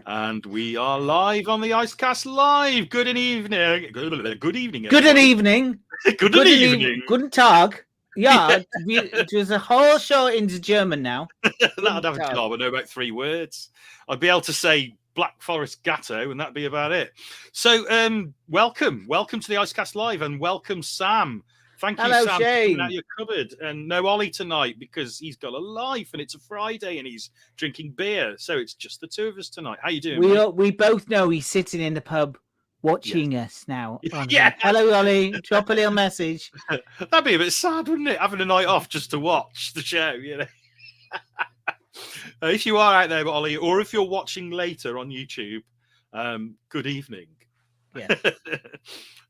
And we are live on the Icecast Live. Good evening. Good evening. Good evening. Good evening. Guten Tag. Yeah, there's a whole show into German now. That'd have a job. I know about 3 words. I'd be able to say Black Forest Gatto, and that'd be about it. So, welcome to the Icecast Live, and welcome, Sam. Thank you, Hello, Sam, Shane. for coming out your cupboard. And no Ollie tonight because he's got a life and it's a Friday and he's drinking beer. So it's just the 2 of us tonight. How you doing? We both know he's sitting in the pub watching us now. Yeah. Hello, Ollie. Drop a little message. That'd be a bit sad, wouldn't it? Having a night off just to watch the show, you know. If you are out there, Ollie, or if you're watching later on YouTube, good evening. Yeah.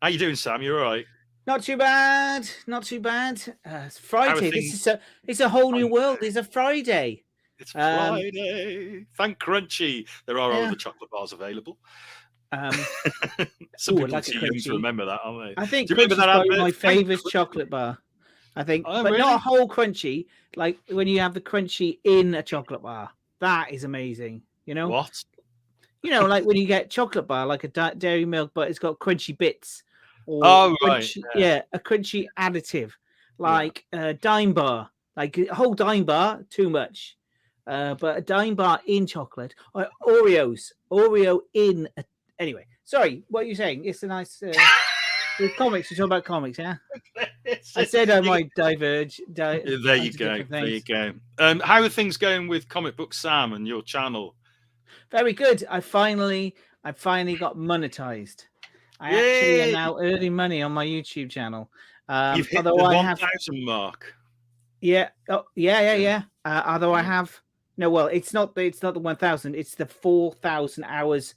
How you doing, Sam? You all right? Not too bad. It's Friday. It's a whole new world. It's a Friday. It's Friday. Thank Crunchy. There are all the chocolate bars available. Some people are too young to remember that, aren't they? I think Crunchy's probably my favourite chocolate bar. I think, but really? not a whole Crunchy. Like when you have the Crunchy in a chocolate bar, that is amazing. You know what? You know, like when you get chocolate bar, like a Dairy Milk, but it's got crunchy bits. Or right. Yeah, a crunchy additive, like a dime bar, like a whole dime bar, too much. But a dime bar in chocolate, or Oreo in. Anyway, sorry, what are you saying? It's a nice. With comics, we talk about comics, yeah. I said I might diverge. There you go. How are things going with Comic Book Sam and your channel? Very good. I finally got monetized. I actually am now earning money on my YouTube channel. You've hit the 1,000 mark. Yeah. Oh, yeah. Although I have it's not the 1,000. It's the 4,000 hours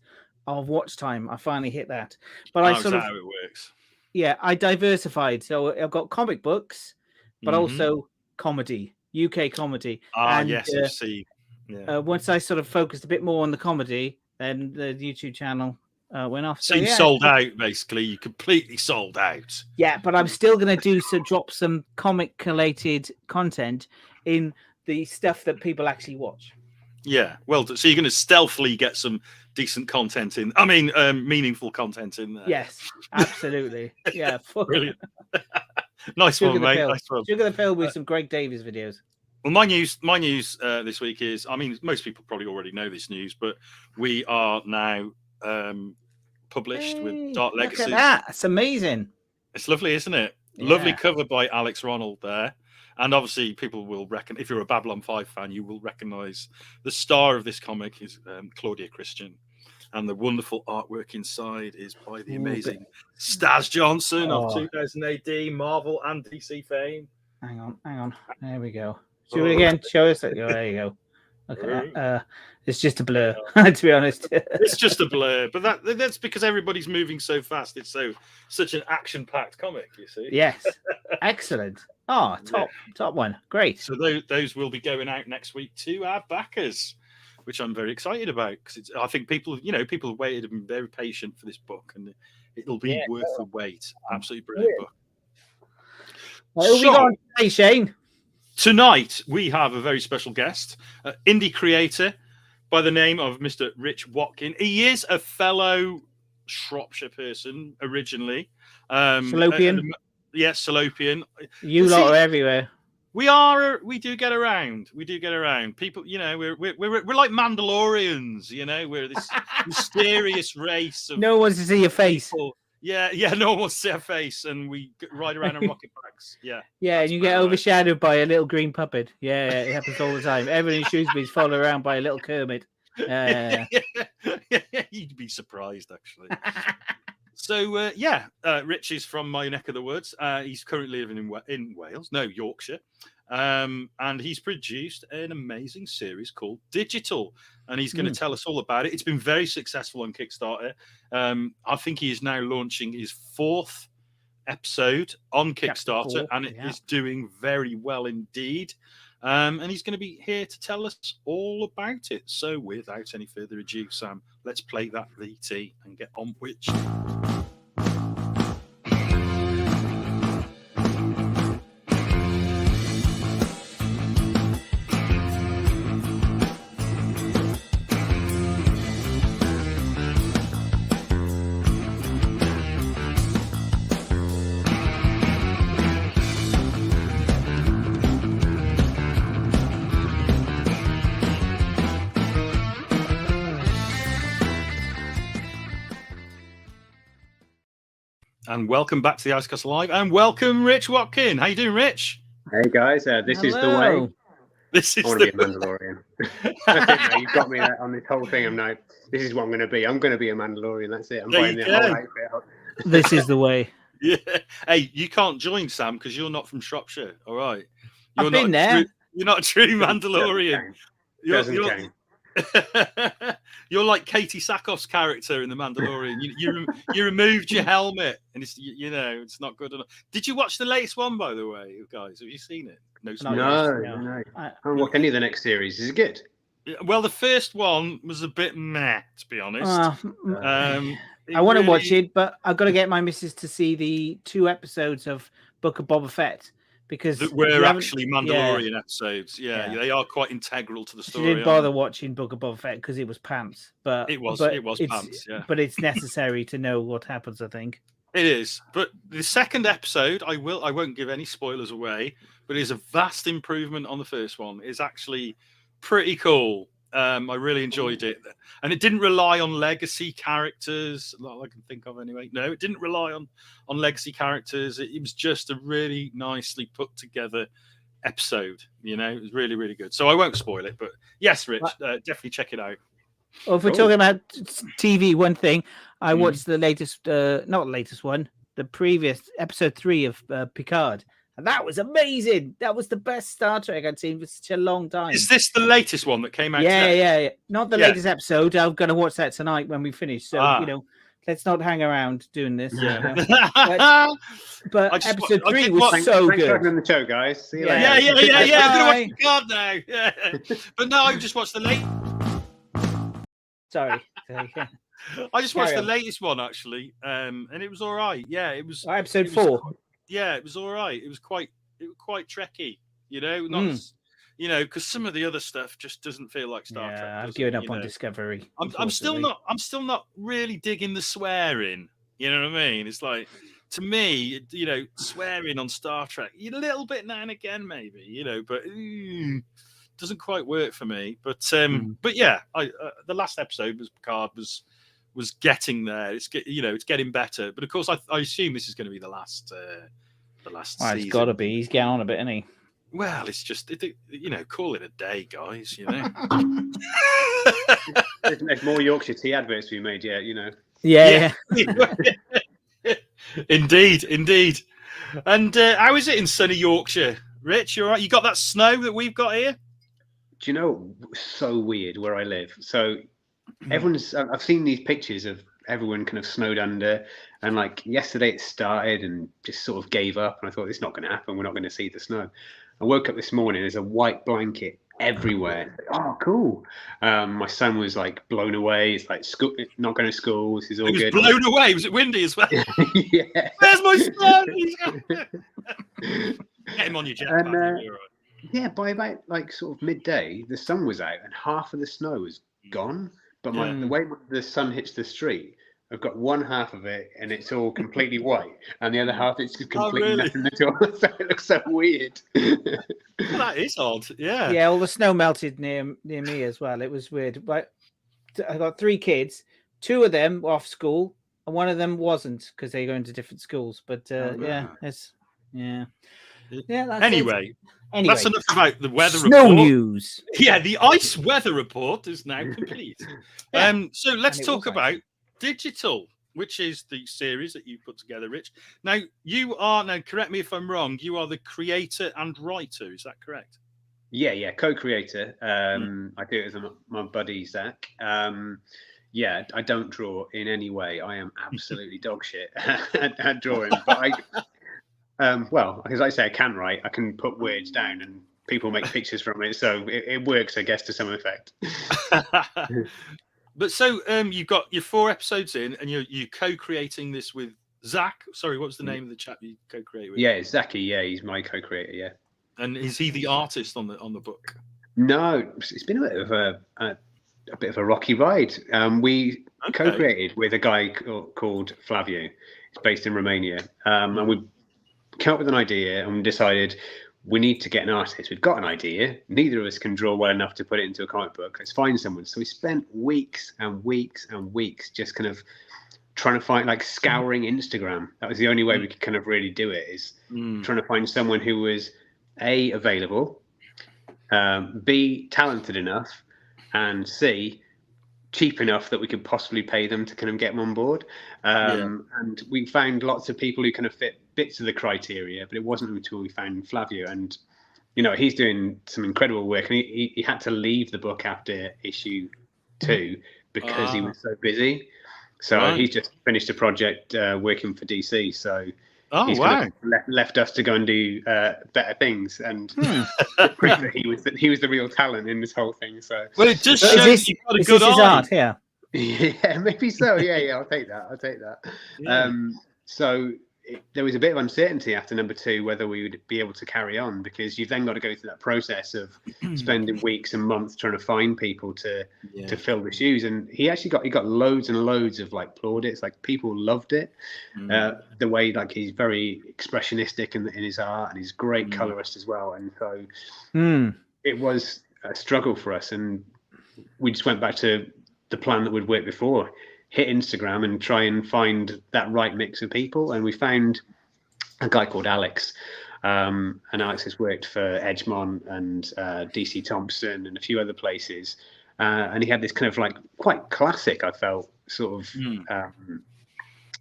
of watch time. I finally hit that. But I sort of how it works. Yeah, I diversified. So I've got comic books, but also comedy, UK comedy. Yes, I see. Yeah. Once I sort of focused a bit more on the comedy, then the YouTube channel went off. So you sold out, basically. You completely sold out. Yeah, but I'm still going to drop some comic-related content in the stuff that people actually watch. Yeah, well, so you're going to stealthily get some decent content in. I mean, meaningful content in there. Yes, absolutely. Yeah, brilliant. Nice one, mate. Nice one. You're going to fill with some Greg Davies videos. Well, my news this week is, I mean, most people probably already know this news, but we are now published with Dark Legacy. Look at that. It's amazing. It's lovely, isn't it? Yeah. Lovely cover by Alex Ronald there. And obviously, people will reckon, if you're a Babylon 5 fan, you will recognize the star of this comic is Claudia Christian. And the wonderful artwork inside is by the amazing Staz Johnson of 2000 AD, Marvel and DC fame. Hang on. There we go. Do it again. Show us. There you go. Okay. It's just a blur, to be honest. It's just a blur, but that's because everybody's moving so fast. It's such an action-packed comic, you see. Yes. Excellent. Oh, top one. Great. So those will be going out next week to our backers, which I'm very excited about because I think people have waited and been very patient for this book, and it'll be worth the wait. Absolutely brilliant book. What have we got today, Shane? Tonight, we have a very special guest, indie creator by the name of Mr. Rich Watkin. He is a fellow Shropshire person originally. Salopian? Yes, Salopian. You lot are everywhere. We do get around. People, we're like Mandalorians, we're this mysterious race of no one wants to see your face. People. Yeah, no one wants to see our face, and we ride around on rocket bikes. Yeah, and you get overshadowed by a little green puppet. Yeah, it happens all the time. Everyone in Shrewsbury is followed around by a little Kermit. You'd be surprised, actually. So, Rich is from my neck of the woods. He's currently living in Yorkshire. And he's produced an amazing series called Digital, and he's going to tell us all about it. It's been very successful on Kickstarter. I think he is now launching his 4th episode on Kickstarter, and it is doing very well indeed. And he's going to be here to tell us all about it. So without any further ado, Sam, let's play that VT and get on with it. and welcome back to the Icecast Live, and welcome Rich Watkin. How you doing, Rich? Hey guys, this is the way. This is I want to be a Mandalorian. That's it, mate. You've got me on this whole thing. I'm like, this is what I'm going to be. I'm going to be a Mandalorian. That's it. I'm buying the whole outfit. This is the way. Yeah. Hey, you can't join, Sam, because you're not from Shropshire. All right. I've been there. You're not a true Mandalorian. You're like Katie Sackhoff's character in The Mandalorian. You removed your helmet, and it's it's not good enough. Did you watch the latest one, by the way, guys? Have you seen it? No. I haven't watched any of the next series. Is it good? Well, the first one was a bit meh, to be honest. I want to watch it, but I've got to get my missus to see the 2 episodes of Book of Boba Fett. Because that were actually Mandalorian episodes. Yeah, they are quite integral to the story. She didn't bother watching Book of Boba Fett because it was pants. But it was pants, yeah. But it's necessary to know what happens, I think. It is. But the second episode, I won't give any spoilers away, but it is a vast improvement on the first one. It's actually pretty cool. I really enjoyed it. And it didn't rely on legacy characters, not I can think of anyway. No, it didn't rely on legacy characters. It was just a really nicely put together episode. It was really, really good. So I won't spoil it, but yes, Rich, definitely check it out. Well, if we're talking about TV, one thing, I watched the latest, not the latest one, the previous episode 3 of Picard. And that was amazing. That was the best Star Trek I'd seen for such a long time. Is this the latest one that came out? Yeah. Not the latest episode. I'm going to watch that tonight when we finish. So, let's not hang around doing this. Yeah. But episode 3 was so good. Thanks for having on the show, guys. See you later. Yeah. I'm going to watch Picard now. Yeah. But no, I just watched the late. Sorry. I just watched the latest one, actually. And it was all right. Yeah, it was. Episode 4. Yeah, it was all right. It was quite trekky, not because some of the other stuff just doesn't feel like Star Trek. I've given up on Discovery. I'm still not really digging the swearing. You know what I mean? It's like, to me, swearing on Star Trek, a little bit now and again, maybe, but doesn't quite work for me. But yeah, the last episode was Picard was getting there. It's getting better. But of course, I assume this is going to be the last season. It's got to be. He's getting on a bit, isn't he? Well, it's just call it a day, guys. There's more Yorkshire tea adverts to be made yet. Yeah. Indeed. And how is it in sunny Yorkshire, Rich? You all right? You got that snow that we've got here? Do you know? So weird where I live. So. I've seen these pictures of everyone kind of snowed under, and like yesterday it started and just sort of gave up, and I thought it's not going to happen. We're not going to see the snow. I woke up this morning, there's a white blanket everywhere. Oh, cool. My son was like blown away. It's like school, not going to school. This is all good. Blown away. Was it windy as well? Yeah. Where's my son? Get him on your jetpack. Yeah, by about like sort of midday, the sun was out and half of the snow was gone. But the way the sun hits the street, I've got one half of it and it's all completely white, and the other half it's just completely nothing at all. So it looks so weird. Well, that is odd. Yeah. Yeah, all the snow melted near me as well. It was weird. But I got 3 kids. 2 of them were off school, and one of them wasn't because they go into different schools. But Anyway, that's enough about the weather snow report. News. Yeah, the ice weather report is now complete. So let's talk about Digital, which is the series that you put together, Rich. Now, correct me if I'm wrong, you are the creator and writer, is that correct? Yeah, co-creator. I do it with my buddy Zach. I don't draw in any way. I am absolutely dog shit at drawing, but as I say, I can write. I can put words down and people make pictures from it. So it works, I guess, to some effect. But so you've got your 4 episodes in, and you're co-creating this with Zach. Sorry, what was the name of the chap you co-created with? Yeah, it's Zachy. Yeah, he's my co-creator. Yeah. And is he the artist on the book? No, it's been a bit of a rocky ride. We co-created with a guy called Flavio. He's based in Romania, and we came up with an idea and decided we need to get an artist. We've got an idea. Neither of us can draw well enough to put it into a comic book. Let's find someone. So we spent weeks and weeks and weeks just kind of trying to find, like, scouring Instagram. That was the only way we could kind of really do it, is trying to find someone who was A, available, B, talented enough, and C, cheap enough that we could possibly pay them to kind of get them on board. And we found lots of people who kind of fit bits of the criteria, but it wasn't until we found Flavio, and he's doing some incredible work, and he had to leave the book after issue 2 because he was so busy. So he's just finished a project working for DC. So he's kind of left us to go and do better things, and prove that he was the real talent in this whole thing. So it just shows you've got a good eye. Art here? Yeah, maybe so. Yeah, I'll take that. Yeah. So there was a bit of uncertainty after number 2 whether we would be able to carry on, because you've then got to go through that process of spending weeks and months trying to find people to fill the shoes. And he got loads and loads of like plaudits. Like, people loved it. The way, like, he's very expressionistic in his art, and he's a great colorist as well. And so it was a struggle for us, and we just went back to the plan that would work before. Hit Instagram and try and find that right mix of people. And we found a guy called Alex, and Alex has worked for Edgemont and DC Thompson and a few other places, and he had this kind of like quite classic, I felt, sort of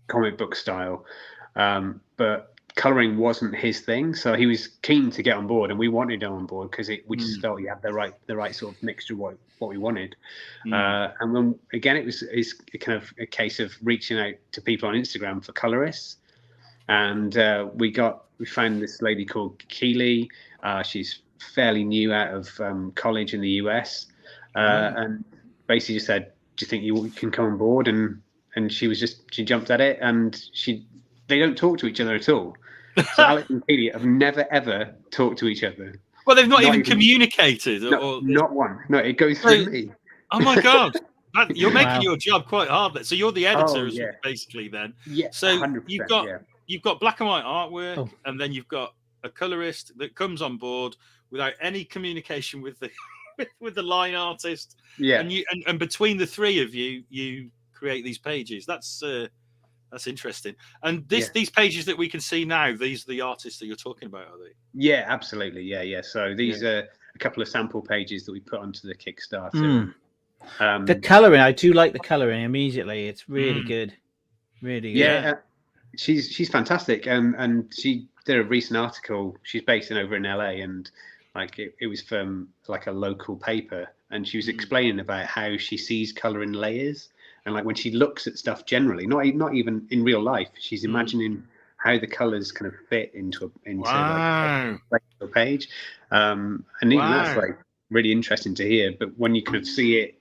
comic book style, but coloring wasn't his thing. So he was keen to get on board, and we wanted him on board because we just felt he had the right sort of mixture of what we wanted. And then again, it's kind of a case of reaching out to people on Instagram for colorists, and we found this lady called Keely. She's fairly new out of college in the US, and basically just said, "Do you think you can come on board?" And she jumped at it, and they don't talk to each other at all. So Alex and Keely have never ever talked to each other. Well, they've not even communicated. Not one. No, it goes through me. Oh my God. You're making your job quite hard. So you're the editor, basically, then. Yeah. So 100%, you've got black and white artwork, and then you've got a colorist that comes on board without any communication with the with the line artist. Yeah. And between the three of you, you create these pages. That's interesting. And these pages that we can see now, these are the artists that you're talking about, are they? Yeah, absolutely. Yeah. So these are a couple of sample pages that we put onto the Kickstarter. The colouring, I do like the colouring immediately. It's really good. Really good. Yeah, she's fantastic. And she did a recent article. She's based over in LA, and like it was from like a local paper, and she was explaining about how she sees colour in layers. And like when she looks at stuff generally, not even in real life, she's imagining how the colours kind of fit into like a page. And even that's like really interesting to hear. But when you kind of see it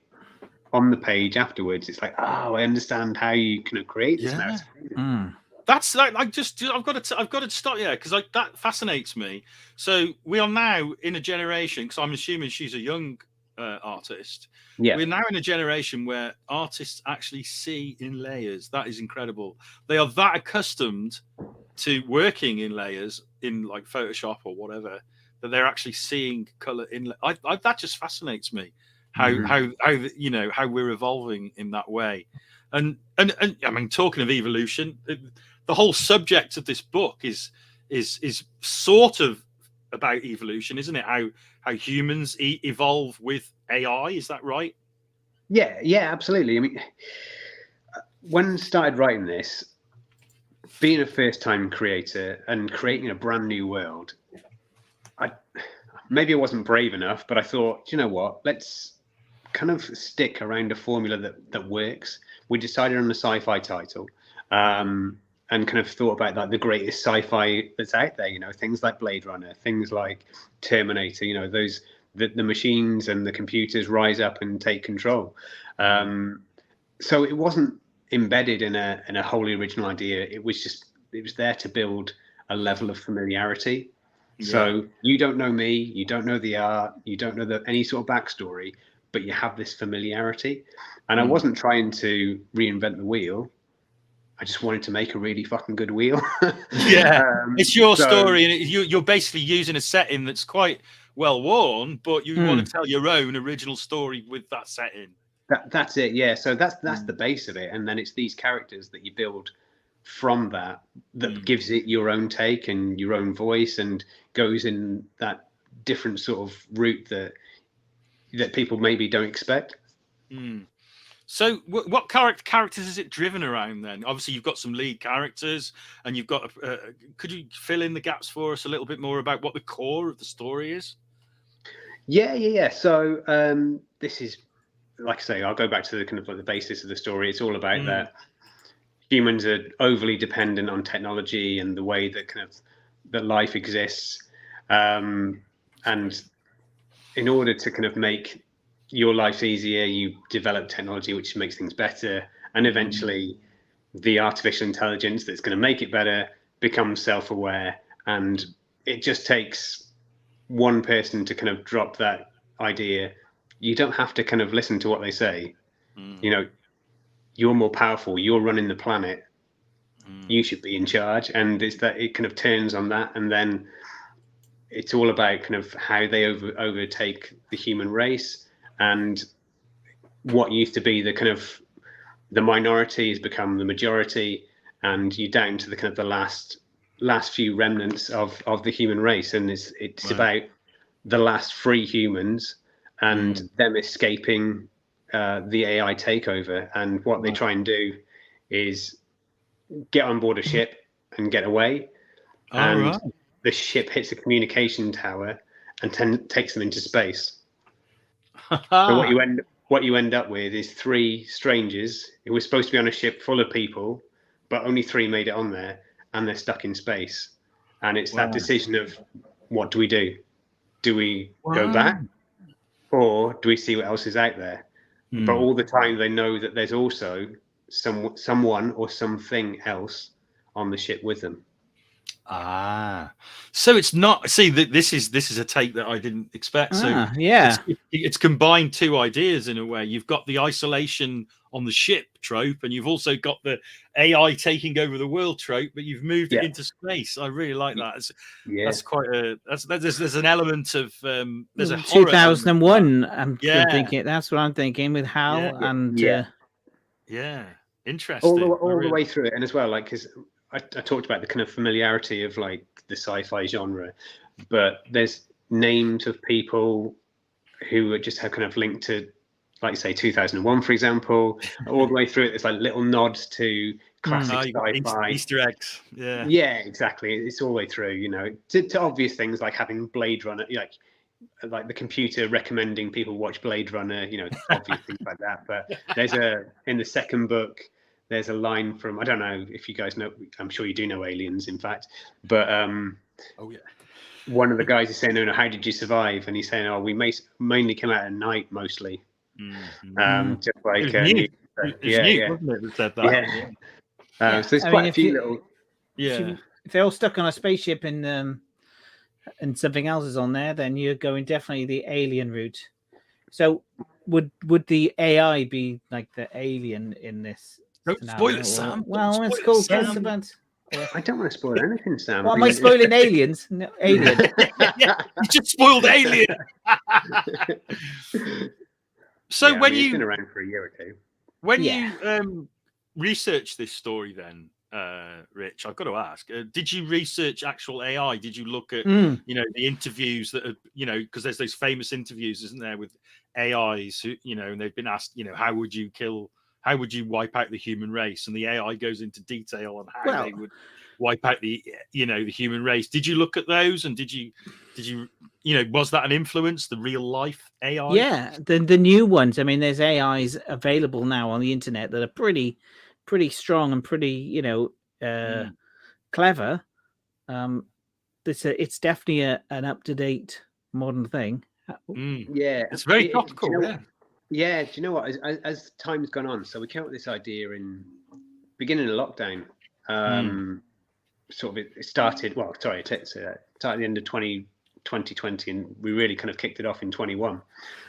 on the page afterwards, it's like, oh, I understand how you kind of create this narrative. That's like I've got to stop because that fascinates me. So we are now in a generation, because I'm assuming she's a young artist. Yeah, we're now in a generation where artists actually see in layers. That is incredible. They are that accustomed to working in layers in like Photoshop or whatever that they're actually seeing color in. That just fascinates me. How we're evolving in that way. And I mean, talking of evolution, the whole subject of this book is sort of about evolution, isn't it? How humans evolve with AI, is that right? Yeah, absolutely. I mean, when I started writing this, being a first-time creator and creating a brand new world, maybe I wasn't brave enough, but I thought, you know what, let's kind of stick around a formula that works. We decided on a sci-fi title, and kind of thought about like the greatest sci-fi that's out there, things like Blade Runner, things like Terminator, the machines and the computers rise up and take control. So it wasn't embedded in a wholly original idea. It was there to build a level of familiarity. Yeah. So you don't know me, you don't know the art, you don't know any sort of backstory, but you have this familiarity. And I wasn't trying to reinvent the wheel. I just wanted to make a really fucking good wheel. It's your story, and you're basically using a setting that's quite well worn, but you want to tell your own original story with that setting. That's it. Yeah. So that's the base of it, and then it's these characters that you build from that gives it your own take and your own voice, and goes in that different sort of route that people maybe don't expect. So what characters is it driven around then? Obviously, you've got some lead characters, and you've got. Could you fill in the gaps for us a little bit more about what the core of the story is? Yeah. So this is, like I say, I'll go back to the kind of like the basis of the story. It's all about that humans are overly dependent on technology and the way that kind of that life exists, and in order to kind of make your life easier, you develop technology which makes things better, and eventually the artificial intelligence that's going to make it better becomes self-aware, and it just takes one person to kind of drop that idea. You don't have to kind of listen to what they say. You know, you're more powerful, you're running the planet, you should be in charge. And it's that it kind of turns on that, and then it's all about kind of how they overtake the human race, and what used to be the kind of the minority has become the majority, and you're down to the kind of the last few remnants of the human race. And it's about the last free humans and them escaping the AI takeover. And what they try and do is get on board a ship and get away. The ship hits a communication tower and takes them into space. So what you end up with is 3 strangers who were supposed to be on a ship full of people, but only 3 made it on there, and they're stuck in space. And it's that decision of, what do we do? Do we go back, or do we see what else is out there? But all the time they know that there's also someone or something else on the ship with them. So it's not. See, this is a take that I didn't expect. So it's combined 2 ideas in a way. You've got the isolation on the ship trope, and you've also got the AI taking over the world trope, but you've moved it into space. I really like that. That's quite a. There's an element of there's a 2001. I'm thinking that's what I'm thinking with Hal and interesting all the way through it. And as well, like, because I talked about the kind of familiarity of like the sci-fi genre, but there's names of people who just have kind of linked to, like you say, 2001, for example, all the way through it. It's like little nods to classic sci-fi. Easter eggs. Yeah, exactly. It's all the way through, you know, to obvious things like having Blade Runner, like the computer recommending people watch Blade Runner, you know, obvious things like that. But there's in the second book, there's a line from, I don't know if you guys know, I'm sure you do know Aliens, in fact, but one of the guys is saying, "No, how did you survive?" And he's saying, "Oh, we mainly came out at night, mostly." Just like wasn't it? That said that. So there's quite a few little. If they're all stuck on a spaceship and something else is on there, then you're going definitely the alien route. So would the AI be like the alien in this? Don't spoil it, Sam. Well, it's called about. I don't want to spoil anything, Sam. What am I spoiling? Aliens? No, Alien. You just spoiled Alien. So when it's been around for a year or 2. When you research this story, then, Rich, I've got to ask: did you research actual AI? Did you look at the interviews that are, because there's those famous interviews, isn't there, with AIs who and they've been asked, how would you wipe out the human race? And the AI goes into detail on how they would wipe out the human race. Did you look at those, and did you was that an influence, the real life AI? Yeah, the new ones. I mean, there's AIs available now on the internet that are pretty strong and pretty clever. It's definitely an up-to-date modern thing. Yeah, it's very topical. Yeah, do you know what? As time's gone on, so we came up with this idea in beginning of lockdown. Sort of it started. Well, sorry, it started at the end of 2020, and we really kind of kicked it off in 21,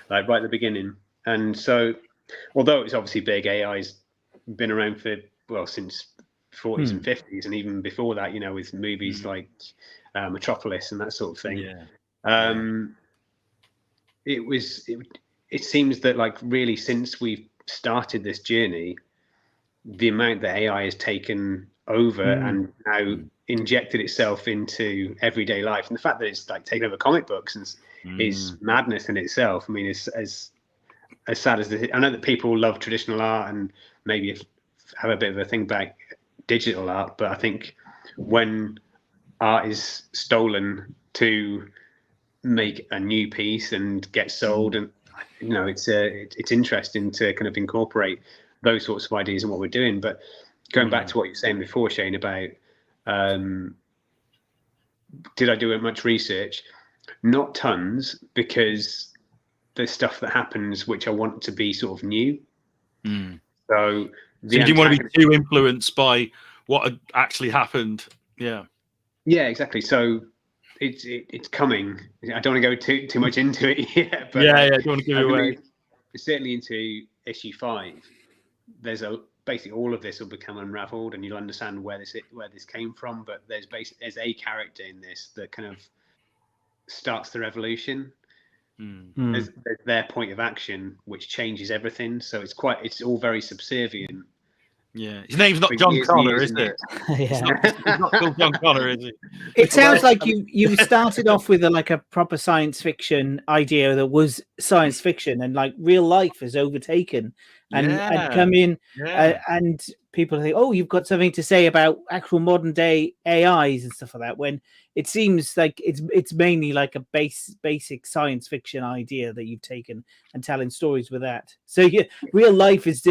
like right at the beginning. And so, although it's obviously big, AI's been around since 40s and 50s, and even before that, with movies like Metropolis and that sort of thing. It seems that, like, really, since we've started this journey, the amount that AI has taken over and now injected itself into everyday life, and the fact that it's like taken over comic books is madness in itself. I mean, it's as sad as I know that people love traditional art and maybe have a bit of a thing about digital art, but I think when art is stolen to make a new piece and get sold, and it's interesting to kind of incorporate those sorts of ideas in what we're doing. But going back to what you were saying before, Shane, about did I do much research? Not tons, because there's stuff that happens which I want to be sort of new. So you didn't want to be too influenced by what had actually happened. Yeah, exactly. So it's coming. I don't want to go too much into it yet. But I don't want to give it away. Certainly into issue 5, there's basically all of this will become unraveled, and you'll understand where this came from. But there's a character in this that kind of starts the revolution. There's their point of action which changes everything. So it's all very subservient. Yeah, his name's not John Connor, is it? He's not called John Connor, is he? It sounds like you started off with a proper science fiction idea that was science fiction, and like real life has overtaken and come in, and people think, oh, you've got something to say about actual modern day AIs and stuff like that. When it seems like it's mainly like a basic science fiction idea that you've taken and telling stories with that. So real life is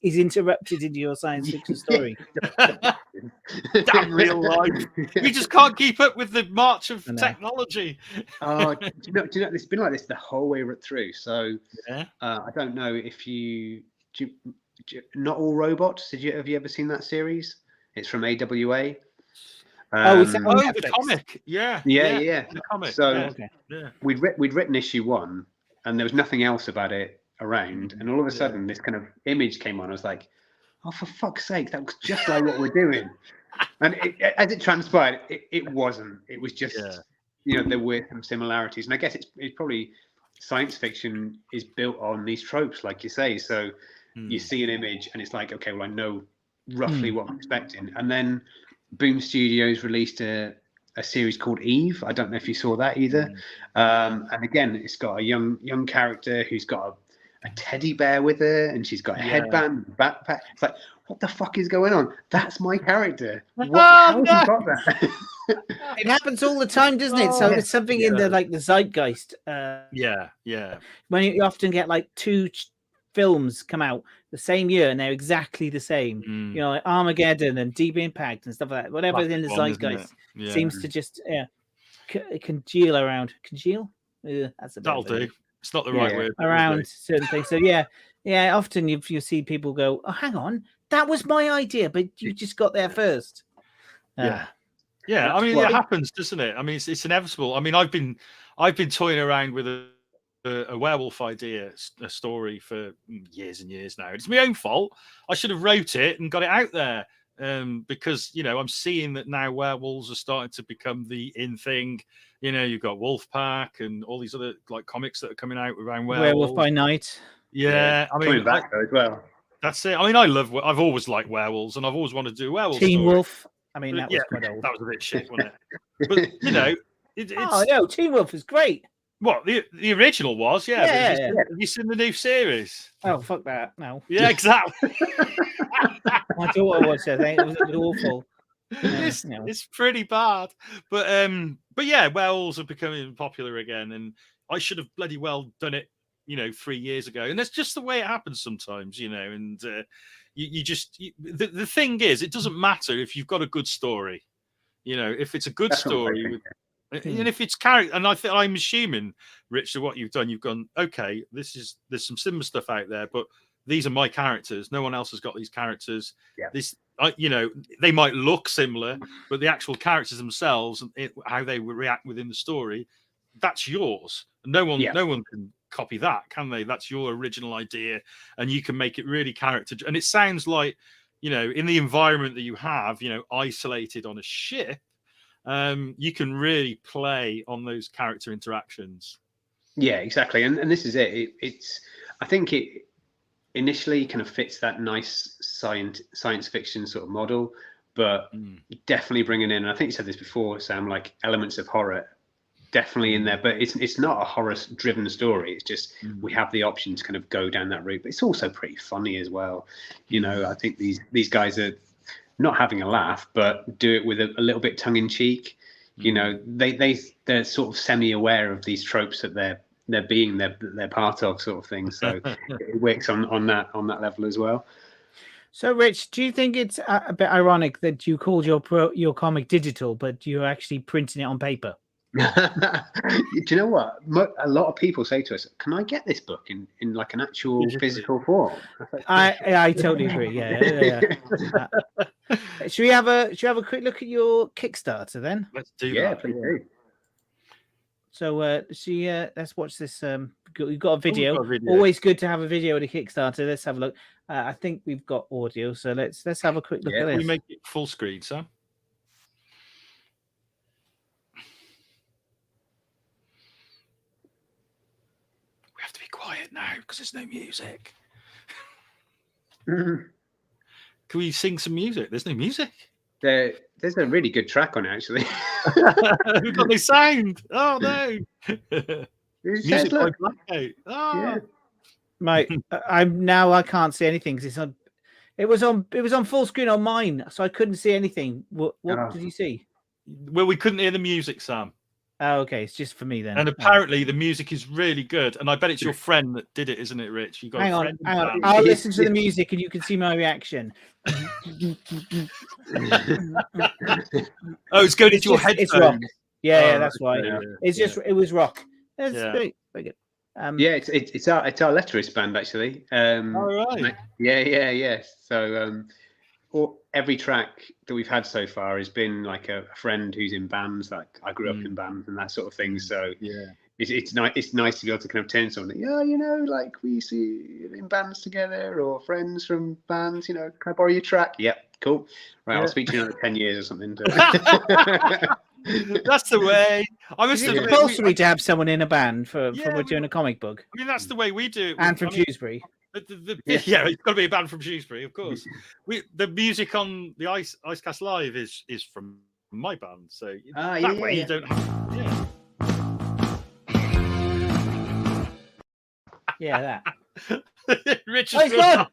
interrupted into your science fiction story. Damn real life! We just can't keep up with the march of technology. Do you know? It's been like this the whole way through. So I don't know if Not All Robots. Have you ever seen that series? It's from AWA. The comic. Yeah. The comic. So we'd written issue 1, and there was nothing else about it around, and all of a sudden this kind of image came on. I was like, oh, for fuck's sake, that looks just like what we're doing. And as it transpired, it wasn't. It was just there were some similarities, and I guess it's probably science fiction is built on these tropes, like you say. So you see an image, and it's like, okay, well, I know roughly what I'm expecting. And then Boom Studios released a series called Eve. I don't know if you saw that either. And again, it's got a young character who's got a teddy bear with her, and she's got a headband, backpack. It's like, what the fuck is going on? That's my character. How have you got that? It happens all the time, doesn't it? So it's something in the zeitgeist. When you often get like 2 films come out the same year and they're exactly the same, like Armageddon and Deep Impact and stuff like that. Whatever in the zeitgeist seems to just congeal around. Congeal? That'll do. It's not the right word. Around certain things. So often you see people go, oh, hang on, that was my idea, but you just got there first. I mean, it happens, doesn't it? I mean, it's inevitable. I mean, I've been toying around with a werewolf idea, a story for years and years now. It's my own fault. I should have wrote it and got it out there, because I'm seeing that now werewolves are starting to become the in thing. You've got Wolfpack and all these other like comics that are coming out around werewolves. Werewolf by Night. I mean, coming back as well. That's it. I mean, I've always liked werewolves, and I've always wanted to do a werewolf Teen story. Wolf. I mean, that was quite old. That was a bit shit, wasn't it? But it's no, Teen Wolf is great. What the original was, Have you seen the new series? Oh, fuck that! No. Yeah, exactly. My daughter watched it. I think it was a bit awful. It's pretty bad, but yeah, werewolves are becoming popular again, and I should have bloody well done it, 3 years ago. And that's just the way it happens sometimes, And the thing is, it doesn't matter if you've got a good story, if it's a good story. And if it's character, and I'm assuming, Rich, that what you've done, you've gone, okay, there's some similar stuff out there, but these are my characters. No one else has got these characters. They might look similar, but the actual characters themselves, how they react within the story, that's yours. No one can copy that, can they? That's your original idea, and you can make it really character. And it sounds like, in the environment that you have, isolated on a ship. You can really play on those character interactions. Yeah, exactly. And this is it. I think it initially kind of fits that nice science fiction sort of model, but definitely bringing in, and I think you said this before, Sam, like elements of horror definitely in there, but it's not a horror driven story. It's just we have the option to kind of go down that route, but it's also pretty funny as well. You know, I think these guys are not having a laugh, but do it with a little bit tongue in cheek. You know, they're sort of semi aware of these tropes that they're part of, sort of thing. So it works on that level as well. So, Rich, do you think it's a bit ironic that you called your comic digital, but you're actually printing it on paper? Do you know what? A lot of people say to us, "Can I get this book in like an actual physical form?" I totally agree. Yeah. Should we have a quick look at your Kickstarter then? Let's do that. Yeah, please do. So let's watch this. We've got a video. Always good to have a video at a Kickstarter. Let's have a look. I think we've got audio, so let's have a quick look at this. We make it full screen, Sam. We have to be quiet now because there's no music. Can we sing some music? There's no music. There's a really good track on it, actually. We've got no sound. Oh no! Music by Blackout. Oh. Yeah. Mate, I can't see anything because it's on. It was on full screen on mine, so I couldn't see anything. What did you see? Well, we couldn't hear the music, Sam. Oh, okay. It's just for me then. And apparently the music is really good. And I bet it's your friend that did it, isn't it, Rich? You got hang on. I'll listen to the music and you can see my reaction. Oh, it's going into your headphones. It's rock. Yeah, that's right. Yeah. It was rock. It's very good. It's our letterist band, actually. All right. Yeah. So every track that we've had so far has been like a friend who's in bands. Like I grew up in bands and that sort of thing. So it's nice to be able to kind of turn something. Yeah, you know, like we used to in bands together or friends from bands. You know, can I borrow your track? Yep, cool. Right, I'll speak to you in like 10 years or something. That's the way. It's compulsory to have someone in a band for we're doing a comic book. I mean, that's the way we do it. And from Shrewsbury. Yeah, it's got to be a band from Shrewsbury, of course. The music on the Icecast Live is from my band, so that way you don't have. Yeah, that. Richard's gone.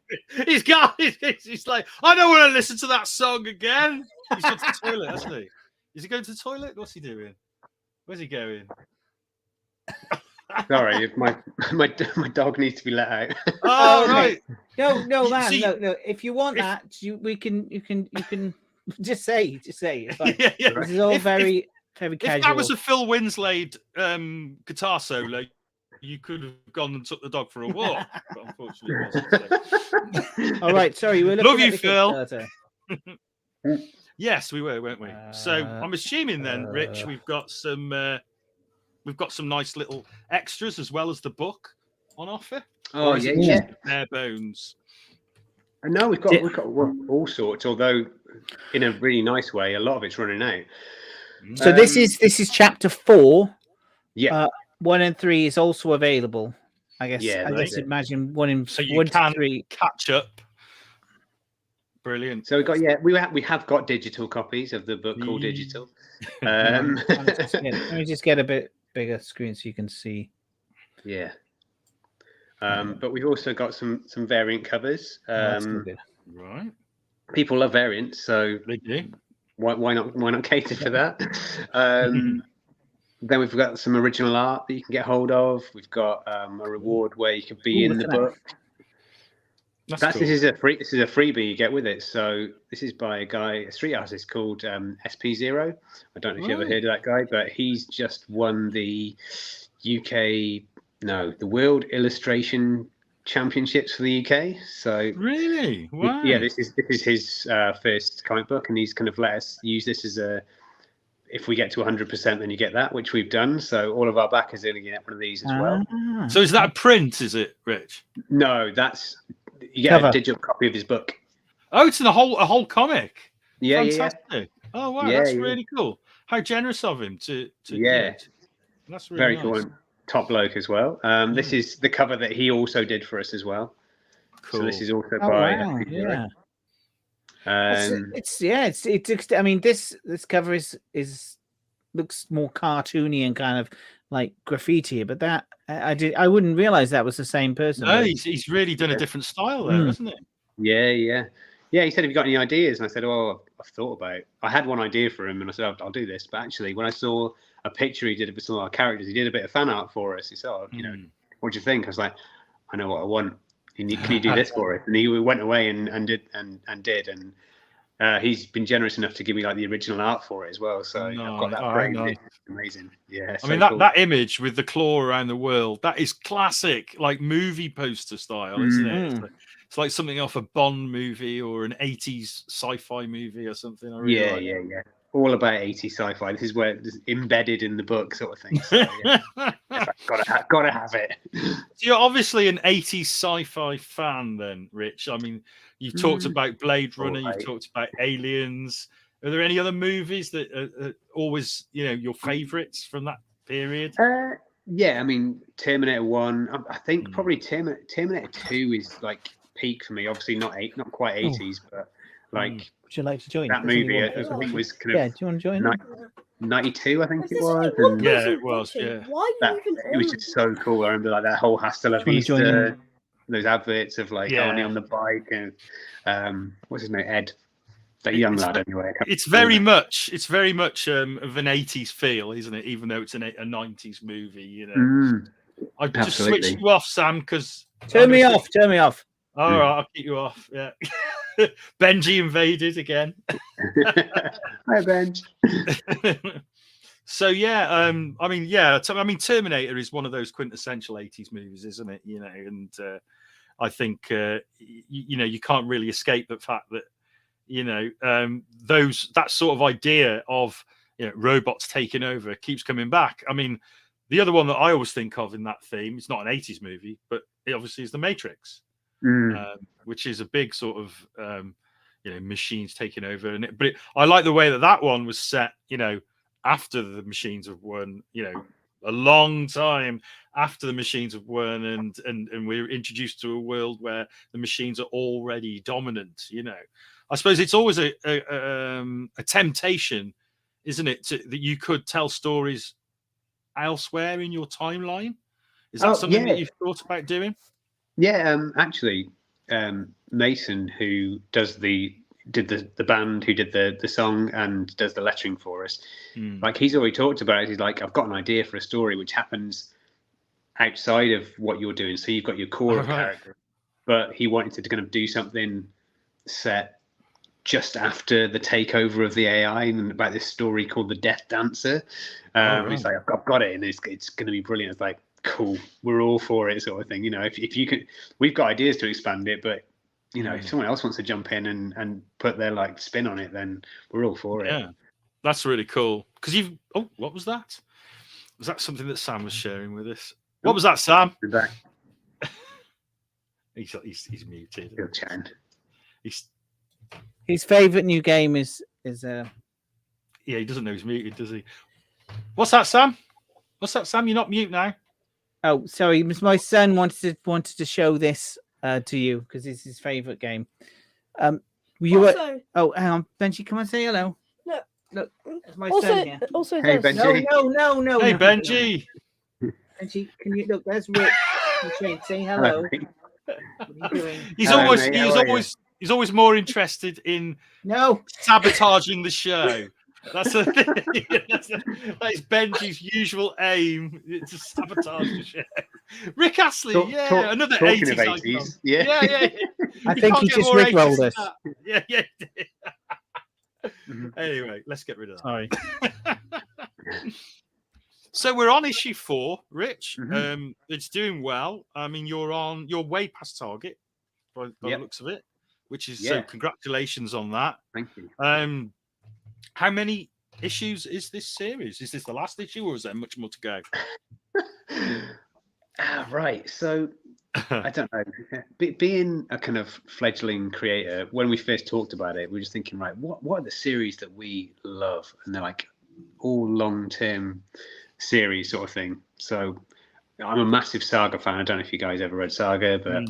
He's gone. He's like, I don't want to listen to that song again. He's gone to the toilet, hasn't he? Is he going to the toilet? What's he doing? Where's he going? Sorry, my dog needs to be let out. Oh right. No, man. No. If you want that, you can just say. It's like, this is all very casual. If that was a Phil Winslade guitar solo, you could have gone and took the dog for a walk. But unfortunately, it wasn't. All right, sorry. We're love you, Phil. Yes, we were, weren't we? So I'm assuming then, Rich, we've got some nice little extras as well as the book on offer. Oh yeah. Bare bones. I know we've got all sorts, although in a really nice way. A lot of it's running out. So this is chapter 4. Yeah. 1 and 3 is also available. I guess. Yeah. I guess imagine 1 and so you 1 can to 3 catch up. Brilliant. So we have got digital copies of the book called Digital. Let me just get a bit bigger screen so you can see. Yeah. But we've also got some variant covers. Right. People love variants, so they do. Why not cater for that? Then we've got some original art that you can get hold of. We've got a reward where you can be in the book. Cool. This is a freebie you get with it. So this is by a street artist called SP0. I don't know if you ever heard of that guy, but he's just won the World Illustration Championships for the UK. So really, wow. Yeah, this is his first comic book, and he's kind of let us use this as a. If we get to 100%, then you get that, which we've done. So all of our backers are going to get one of these as well. So is that a print? Is it, Rich? No, you get a digital copy of his book. Oh, it's in a whole comic. Yeah, fantastic. Yeah. Oh wow, that's really cool. How generous of him to that's really very nice. Cool. And top bloke as well. This is the cover that he also did for us as well. Cool. So this is also Oh by wow, Happy Hero. yeah. It's this cover is looks more cartoony and kind of like graffiti, but that I wouldn't realize that was the same person. No, but- he's really done a different style there, hasn't he? Yeah. He said, "Have you got any ideas?" And I said, "Oh, I've thought about it. I had one idea for him, and I said, I'll do this." But actually, when I saw a picture he did of some of our characters, he did a bit of fan art for us. He said, "Oh, what do you think?" I was like, "I know what I want. Can you do this for us?" And he went away and did. And he's been generous enough to give me like the original art for it as well. So I've got that framed. Nice. It's amazing. Yeah. I mean, that image with the claw around the world, that is classic, like movie poster style, isn't it? It's like something off a Bond movie or an 80s sci-fi movie or something. I really like it. Yeah. All about 80s sci-fi. This is where it's embedded in the book, sort of thing. So, yeah. gotta have it. So you're obviously an 80s sci-fi fan, then, Rich. I mean, you've talked about Blade Runner, you've talked about Aliens. Are there any other movies that are always, your favorites from that period? Yeah, I mean, Terminator 1. I think probably Terminator 2 is like peak for me. Obviously, not quite 80s, but like. Would you like to join? That movie, I think, was kind of. Yeah, do you want to join? 92, I think it was. Yeah, it was. Yeah, it was just so cool. I remember like that whole Hasta La Vista, those adverts of like Arnie on the bike and what's his name, Ed, that young lad. Anyway, it's very much of an 80s feel, isn't it? Even though it's a 90s movie, I just switched you off, Sam, because turn me off. All right, I'll keep you off. Yeah. Benji invaded again. Hi, Benj. So I mean, Terminator is one of those quintessential 80s movies, isn't it? And I think you can't really escape the fact that that sort of idea of robots taking over keeps coming back. I mean, the other one that I always think of in that theme, it's not an 80s movie, but it obviously is The Matrix. Which is a big sort of machines taking over, but I like the way that one was set. After the machines have won, a long time after the machines have won, and we're introduced to a world where the machines are already dominant. I suppose it's always a temptation, isn't it, that you could tell stories elsewhere in your timeline. Is that something that you've thought about doing? Yeah, actually, Mason, who did the band, who did the song and does the lettering for us, like he's already talked about it. He's like, I've got an idea for a story which happens outside of what you're doing. So you've got your core character, but he wanted to kind of do something set just after the takeover of the AI, and about this story called The Death Dancer. He's like, I've got it, and it's going to be brilliant. It's like, cool, we're all for it, sort of thing. If you could, we've got ideas to expand it, but if someone else wants to jump in and put their like spin on it, then we're all for it. Yeah, that's really cool. Because what was that? Was that something that Sam was sharing with us? What was that, Sam? He's muted. His favorite new game is yeah, he doesn't know he's muted, does he? What's that, Sam? You're not mute now. Oh, sorry. My son wanted to show this to you because it's his favorite game. Oh, hang on, Benji, come and say hello. Look, there's my son here. Also, hey, Benji. No. Hey, Benji. Benji, can you look? There's Rich. Say hello. What are you doing? He's always more interested in sabotaging the show. That is Benji's usual aim, to sabotage the show. Rick Astley, another 80s. Yeah. I think he just rickrolled us. Yeah. Anyway, let's get rid of that. Sorry. So we're on issue 4, Rich. It's doing well. I mean, you're way past target by the looks of it, which is so. Congratulations on that. Thank you. How many issues is this series? Is this the last issue, or is there much more to go? Right. So I don't know. Being a kind of fledgling creator, when we first talked about it, we were just thinking, right, what are the series that we love? And they're like all long-term series sort of thing. So I'm a massive Saga fan. I don't know if you guys ever read Saga, but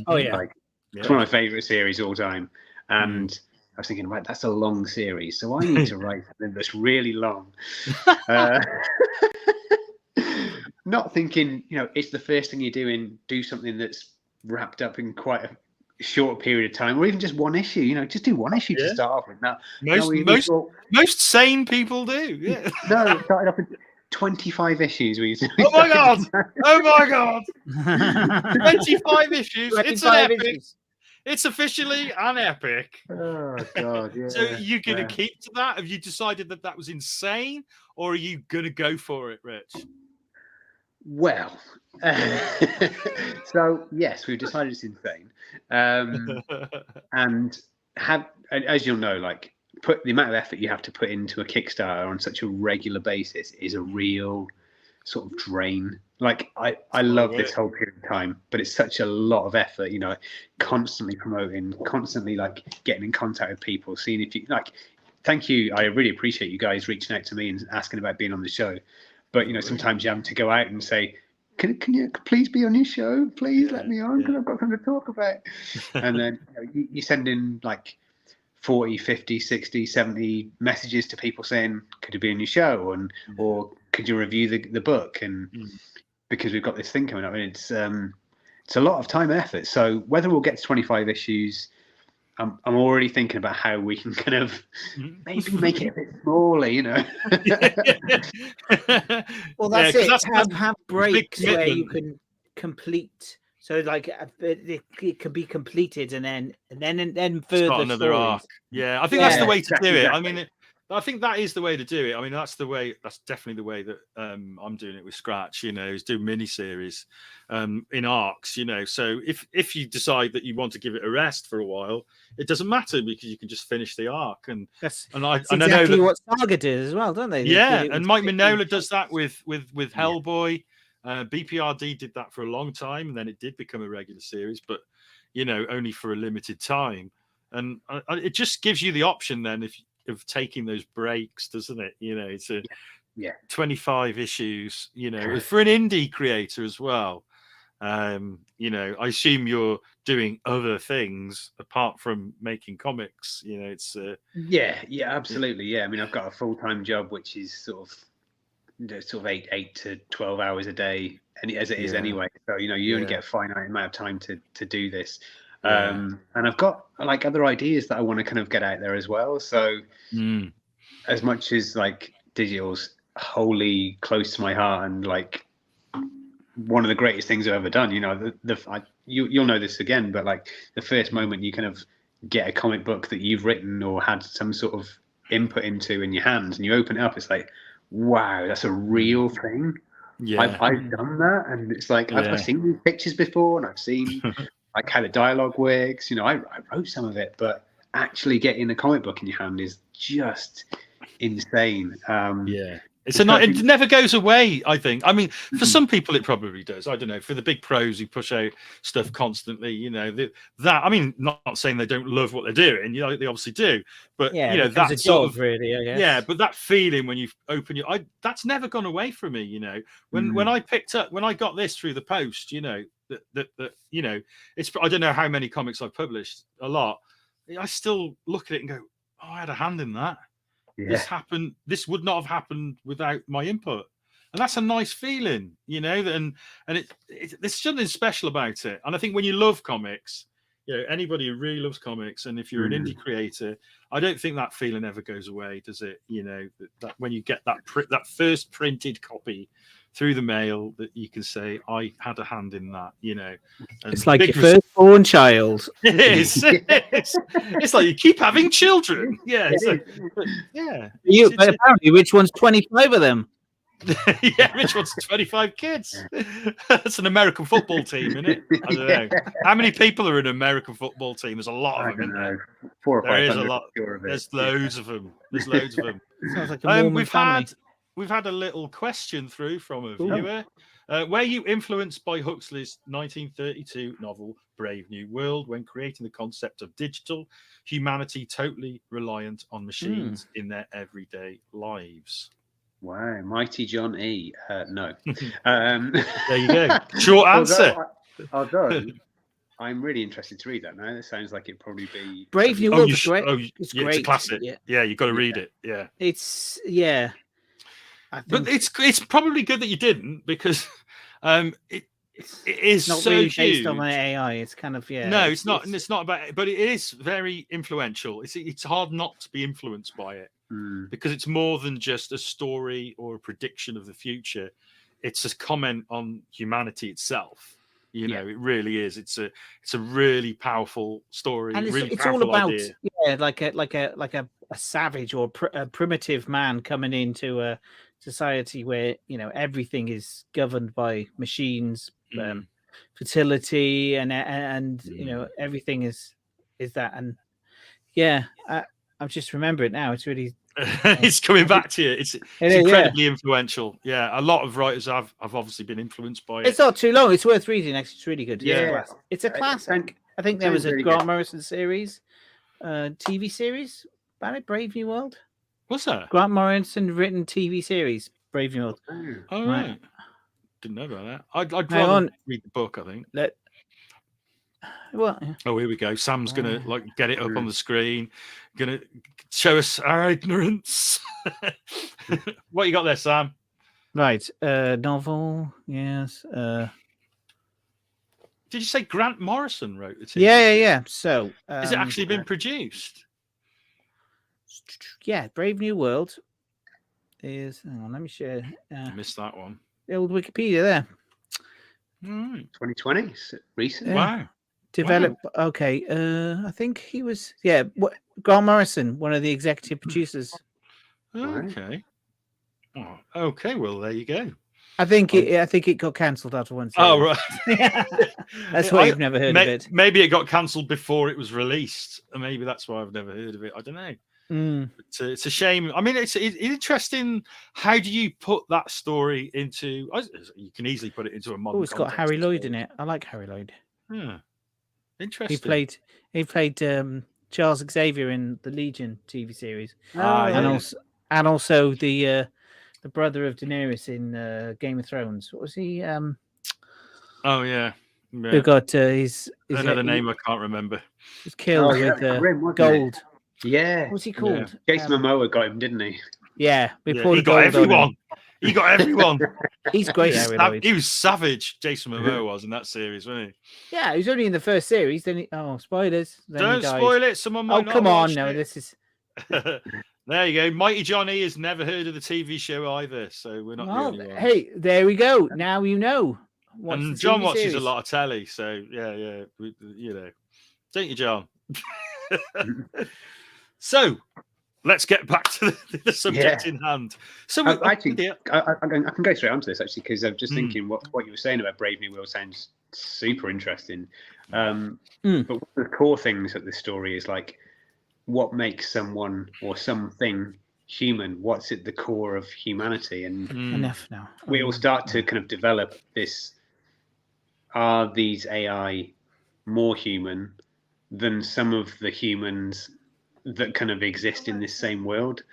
It's one of my favourite series all time. And I was thinking, right, that's a long series, so I need to write something that's really long. Not thinking, it's the first thing you're doing, do something that's wrapped up in quite a short period of time, or even just one issue. Just do one issue to start off with. Now, most sane people do. Yeah. No, it started off with 25 issues. Oh my god! Oh my god! 25 issues. It's an epic. Issues. It's officially an epic. Oh god! Yeah. So are you going to keep to that? Have you decided that was insane, or are you going to go for it, Rich? Well, so yes, we've decided it's insane, and as you'll know, like put the amount of effort you have to put into a Kickstarter on such a regular basis is a real sort of drain. Like I love this whole period of time, but it's such a lot of effort, constantly promoting, constantly like getting in contact with people, seeing if you like. Thank you. I really appreciate you guys reaching out to me and asking about being on the show. But sometimes you have to go out and say, can you please be on your show? Please let me on because I've got something to talk about. And then you send in like 40, 50, 60, 70 messages to people saying, could you be on your show? Or could you review the book? And because we've got this thing coming up, and it's a lot of time and effort. So whether we'll get to 25 issues, I'm already thinking about how we can kind of maybe make it a bit smaller, Well, that's it. Have breaks where you can complete. So like it can be completed and then further another stories. arc. Yeah, I think that's the way to do it. I mean, I think that is the way to do it. I mean, that's definitely the way that I'm doing it with Scratch, is do mini-series in arcs, So if you decide that you want to give it a rest for a while, it doesn't matter because you can just finish the arc. And I know that, what Saga did as well, don't they? And Mike Mignola does that with Hellboy. BPRD did that for a long time, and then it did become a regular series, but only for a limited time. And it just gives you the option then of taking those breaks, doesn't it? It's 25 issues, for an indie creator as well. I assume you're doing other things apart from making comics. It's absolutely. Yeah, I mean, I've got a full-time job which is sort of 8 to 12 hours a day, and as it is anyway. So you only get a finite amount of time to do this. And I've got like other ideas that I want to kind of get out there as well. So as much as like digital's wholly close to my heart and like one of the greatest things I've ever done, you'll know this again, but like the first moment you kind of get a comic book that you've written or had some sort of input into in your hands and you open it up, it's like, wow, that's a real thing. I've done that, and it's like I've seen these pictures before, and I've seen like how the dialogue works. I wrote some of it, but actually getting a comic book in your hand is just insane. It never goes away, I think. I mean, for some people it probably does. I don't know. For the big pros who push out stuff constantly, I mean, not saying they don't love what they're doing. They obviously do. But that's a job, really, I guess. Yeah, but that feeling when you open that's never gone away from me. When I got this through the post, it's, I don't know how many comics I've published, a lot. I still look at it and go, oh, I had a hand in that. This happened. This would not have happened without my input, and that's a nice feeling, And there's something special about it. And I think when you love comics, anybody who really loves comics, and if you're an indie creator, I don't think that feeling ever goes away, does it? That when you get that first printed copy through the mail, that you can say, I had a hand in that, And it's like your firstborn child. It is. It's like you keep having children. Yeah. But apparently, Rich wants 25 of them. Rich wants 25 kids. That's an American football team, isn't it? I don't know. How many people are in an American football team? There's a lot of them, isn't there? 400 or 500. There is a lot. There's loads of them. There's loads of them. Sounds like a Mormon family. We've had a little question through from a viewer. Were you influenced by Huxley's 1932 novel Brave New World when creating the concept of digital humanity totally reliant on machines in their everyday lives? Wow, Mighty John E. No. There you go. Short answer. Although I'm really interested to read that now. It sounds like it'd probably be Brave New Oh, World you is sh- great. oh, It's yeah, great. it's a classic. Yeah, Yeah, you've got to Yeah. read it. Yeah, it's I but think it's probably good that you didn't, because it is not so really huge. based on AI. It's kind of No, it's not, and it's not about it, but it is very influential. It's hard not to be influenced by it, because it's more than just a story or a prediction of the future. It's a comment on humanity itself. You know, it really is. It's a really powerful story, and really it's all powerful about idea. like a savage or a primitive man coming into a society where everything is governed by machines, fertility, and everything is that. And I'm just remembering it now. It's really It's coming back to you. It's incredibly influential. Yeah, a lot of writers have obviously been influenced by it. It's not too long. It's worth reading. Actually, it's really good. Yeah, it's a classic. I think there was a Grant Morrison series, TV series about it, Brave New World. What's that? Grant Morrison written TV series, Brave New World. Oh, right. Didn't know about that. I'd rather read the book, I think. Oh, here we go. Sam's gonna get it up on the screen, gonna show us our ignorance. What you got there, Sam? Right, novel. Yes. Did you say Grant Morrison wrote it? Yeah. So, has it actually been produced? Yeah, Brave New World is. Hang on, let me share. I missed that one. The old Wikipedia there. 2020, recent. Wow. Developed. Wow. Okay. I think he was. Yeah. Grant Morrison, one of the executive producers. Okay. Oh, okay. Well, there you go. I think it got cancelled after one series. Oh, right. That's why I've never heard of it. Maybe it got cancelled before it was released, and maybe that's why I've never heard of it. I don't know. But, it's a shame. I mean, it's interesting. How do you put that story into? You can easily put it into a modern. Oh, it's got Harry Lloyd in it. I like Harry Lloyd. Yeah, interesting. He played Charles Xavier in the Legion TV series, and also the brother of Daenerys in Game of Thrones. What was he? Oh yeah. Who got his another name I can't remember. Was killed with gold. Yeah. What's he called? Yeah. Jason Momoa got him, didn't he? Yeah, he got everyone. He got everyone. He's great. He was savage. Jason Momoa was in that series, wasn't he? Yeah, he was only in the first series. Then spoilers. Don't spoil it. Someone might. Come on, no, this is. There you go. Mighty Johnny has never heard of the TV show either, so we're not the only ones. Hey, there we go. Now you know. And John watches a lot of telly, so yeah, don't you, John? So let's get back to the subject in hand. So I can go straight onto this actually, because I'm just thinking what you were saying about Brave New World sounds super interesting. But one of the core things of this story is like, what makes someone or something human? What's at the core of humanity? And enough now. We all start to kind of develop this. Are these AI more human than some of the humans that kind of exist in this same world?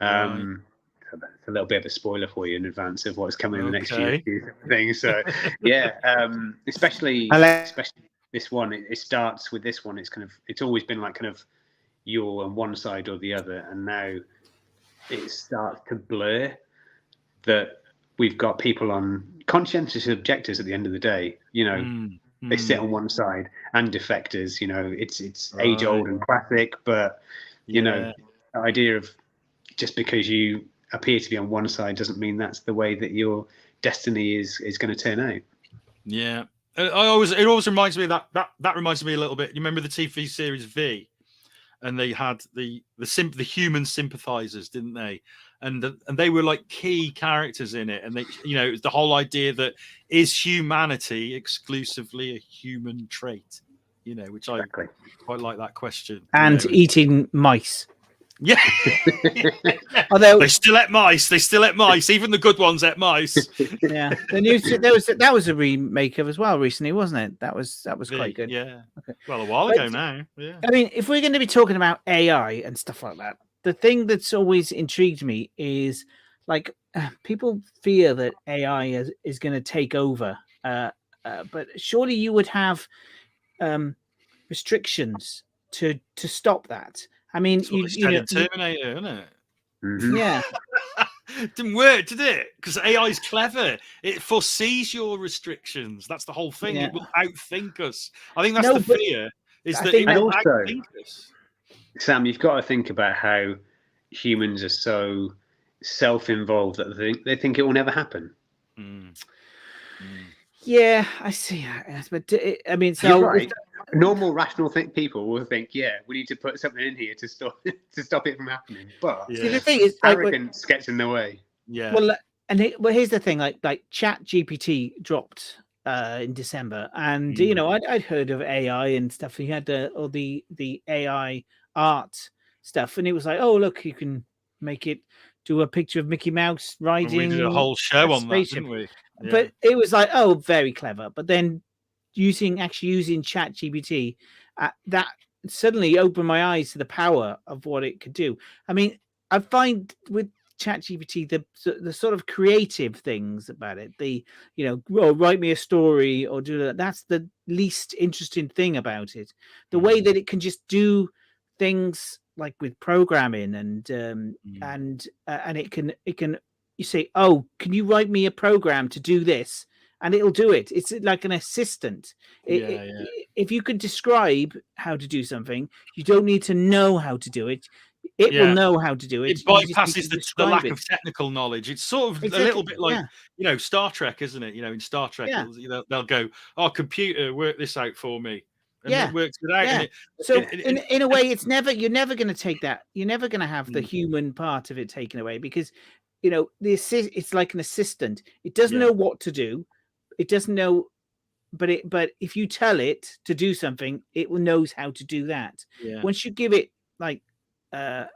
It's a little bit of a spoiler for you in advance of what's coming in the next few things. So especially this one, it starts with this one. It's always been like kind of you're on one side or the other, and now it starts to blur that we've got people on conscientious objectors at the end of the day. They sit on one side, and defectors. It's age old and classic, but the idea of just because you appear to be on one side doesn't mean that's the way that your destiny is going to turn out. Yeah, it always reminds me of that reminds me a little bit. You remember the TV series V? And they had the human sympathizers, didn't they? And they were like key characters in it. And they, it was the whole idea that is humanity exclusively a human trait? Which I quite like that question. And eating mice. Yeah. Although they still ate mice. Even the good ones ate mice. Yeah. That was a remake of as well recently, wasn't it? That was quite good. Yeah. Okay. Well, a while ago now. Yeah. I mean, if we're going to be talking about AI and stuff like that, the thing that's always intrigued me is like people fear that AI is going to take over. But surely you would have restrictions to stop that. I mean, That's what they said in Terminator, isn't it? yeah. Didn't work, did it? Because AI is clever. It foresees your restrictions. That's the whole thing. Yeah. It will outthink us. I think that's No, the but fear. Is I that think it And will also, outthink us? Sam, you've got to think about how humans are so self-involved that they think it will never happen. Yeah, I see that. But I mean, so You're right. Normal, rational people will think, yeah, we need to put something in here to stop it from happening. But see, the thing is, like, arrogance gets in the way. Yeah. well, well, here's the thing: like Chat GPT dropped in December, and you know, I'd heard of AI and stuff. You had all the AI art stuff, and it was like, oh, look, you can make it do a picture of Mickey Mouse riding. We did a whole show on that, spaceship. didn't we? Yeah. But it was like, oh, very clever. But then using Chat GPT, that suddenly opened my eyes to the power of what it could do. I mean, I find with Chat GPT the sort of creative things about it, well, write me a story or do that. That's the least interesting thing about it. The way that it can just do things like with programming and it can. You say, oh, can you write me a program to do this? And it'll do it. It's like an assistant. If you could describe how to do something, you don't need to know how to do it. It will know how to do it. It bypasses the lack of technical knowledge. It's sort of a little bit like, Star Trek, isn't it? In Star Trek, they'll go, oh, computer, work this out for me. And it works it out. Yeah. So in a way, you're never going to take that. You're never going to have the human part of it taken away because, it's like an assistant. It doesn't know what to do. It doesn't know, but if you tell it to do something, it knows how to do that. Yeah. Once you give it like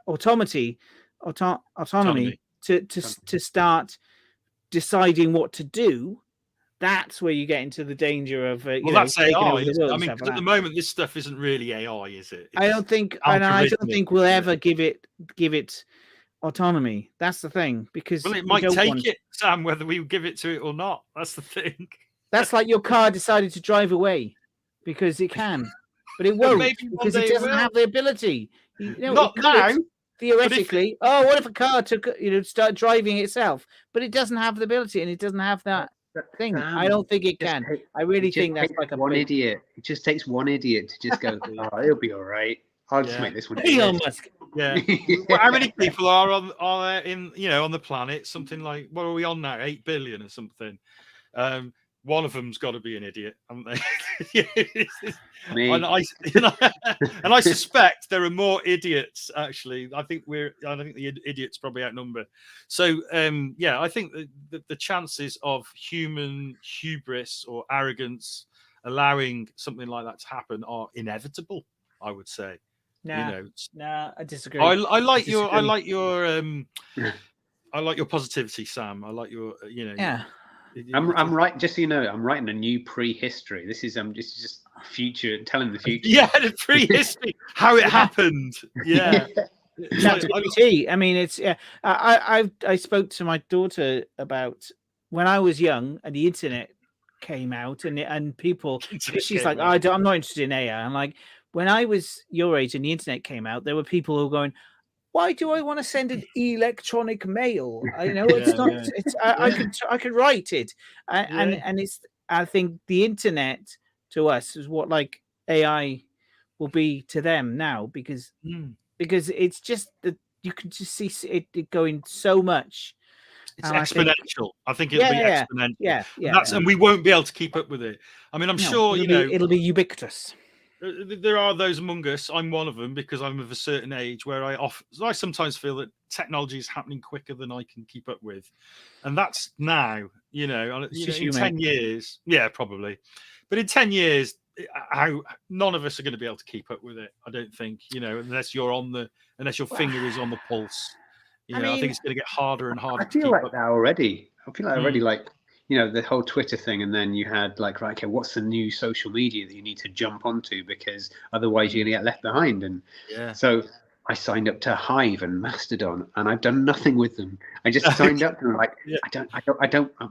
autonomy to start deciding what to do, that's where you get into the danger of that's AI. I mean, at the moment, this stuff isn't really AI, is it? I don't think we'll ever give it autonomy. That's the thing, because it might take it, Sam, whether we give it to it or not. That's the thing. That's like your car decided to drive away because it can, but it won't because it doesn't have the ability. Not now. Theoretically, what if a car took start driving itself? But it doesn't have the ability, and it doesn't have that thing. I don't think it can. I really think that's like one idiot. It just takes one idiot to just go, oh, it'll be all right. I'll just make this one. Elon Musk. Yeah. Well, how many people are on the planet? Something like, what are we on now? 8 billion or something. One of them's got to be an idiot, haven't they? And I suspect there are more idiots. Actually, I think the idiots probably outnumber. So, I think the chances of human hubris or arrogance allowing something like that to happen are inevitable, I would say. No, I disagree. I like your positivity, Sam. I like your, Yeah. I'm right. Just so you know, I'm writing a new prehistory. This is just future, telling the future. Yeah, the prehistory, how it happened. Yeah. I mean, it's I spoke to my daughter about when I was young and the internet came out and people. She's like, I'm not interested in AI. I'm like, when I was your age and the internet came out, there were people who were going, why do I want to send an electronic mail? It's not. It's I could write it, and it's. I think the internet to us is what like AI will be to them now because it's just that you can just see it going so much. It's exponential. I think it'll be exponential. Yeah. And we won't be able to keep up with it. I mean, I'm sure it'll be ubiquitous. There are those among us. I'm one of them because I'm of a certain age where I sometimes feel that technology is happening quicker than I can keep up with, and that's now. In 10 years, probably, but in 10 years, how none of us are going to be able to keep up with it. I don't think, unless your finger is on the pulse. I think it's going to get harder and harder. I feel like that already. Like. The whole Twitter thing, and then you had like, right, okay, what's the new social media that you need to jump onto because otherwise you're going to get left behind? And so I signed up to Hive and Mastodon, and I've done nothing with them. I just signed up, and I'm like,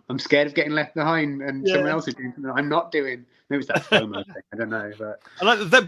I'm scared of getting left behind, and someone else is doing something I'm not doing. Maybe it's that FOMO thing. I don't know, but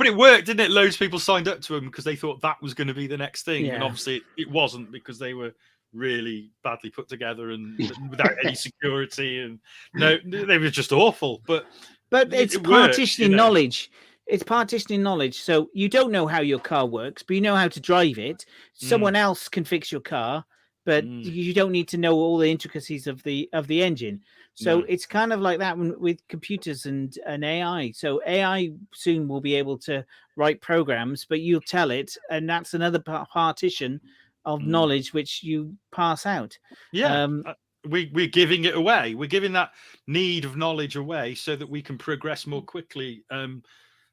it worked, didn't it? Loads of people signed up to them because they thought that was going to be the next thing, and obviously it wasn't, because they were really badly put together and without any security, and they were just awful. But it's partitioning knowledge. It's partitioning knowledge. So you don't know how your car works, but you know how to drive it. Someone else can fix your car, but you don't need to know all the intricacies of the engine. So it's kind of like that with computers and AI. So AI soon will be able to write programs, but you'll tell it, and that's another partition of knowledge which you pass out. We're giving it away. We're giving that need of knowledge away so that we can progress more quickly.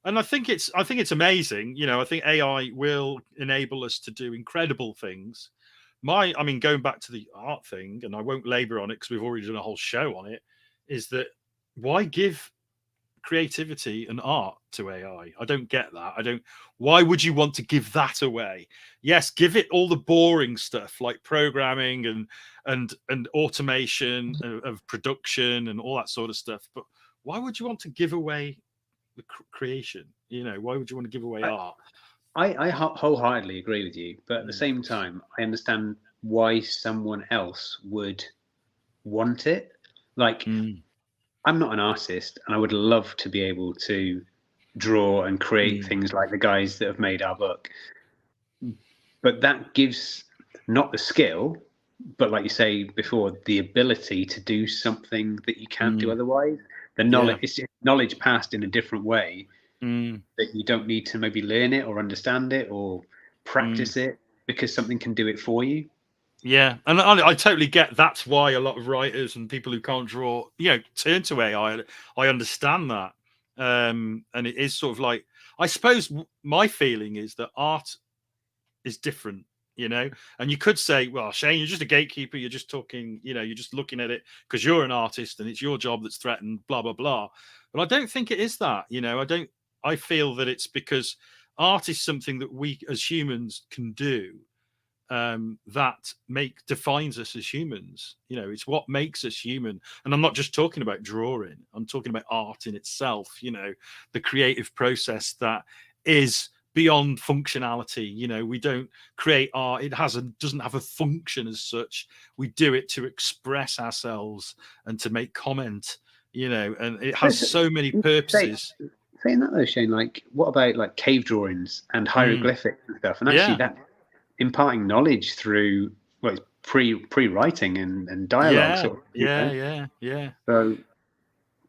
And I think it's amazing. I think AI will enable us to do incredible things. Going back to the art thing, and I won't labor on it because we've already done a whole show on it, is that why give creativity and art to AI? I don't get that. Why would you want to give that away? Yes, give it all the boring stuff like programming and automation of production and all that sort of stuff. But why would you want to give away the creation? Why would you want to give away art? I wholeheartedly agree with you, but at the same time, I understand why someone else would want it. Like, I'm not an artist, and I would love to be able to draw and create things like the guys that have made our book. But that gives not the skill, but like you say before, the ability to do something that you can't do otherwise. The knowledge, it's knowledge passed in a different way that you don't need to maybe learn it or understand it or practice it, because something can do it for you. Yeah, and I totally get that's why a lot of writers and people who can't draw, turn to AI. I understand that, and it is sort of like, I suppose my feeling is that art is different, and you could say, well, Shane, you're just a gatekeeper. You're just talking, you're just looking at it because you're an artist and it's your job that's threatened, blah, blah, blah. But I don't think it is that, I feel that it's because art is something that we as humans can do, that defines us as humans. It's what makes us human. And I'm not just talking about drawing. I'm talking about art in itself, the creative process that is beyond functionality. We don't create art. It doesn't have a function as such. We do it to express ourselves and to make comment, and it has so many purposes. Saying that though, Shane, like, what about like cave drawings and hieroglyphics and stuff? And actually that imparting knowledge through, well, it's pre-writing and dialogue. Yeah. So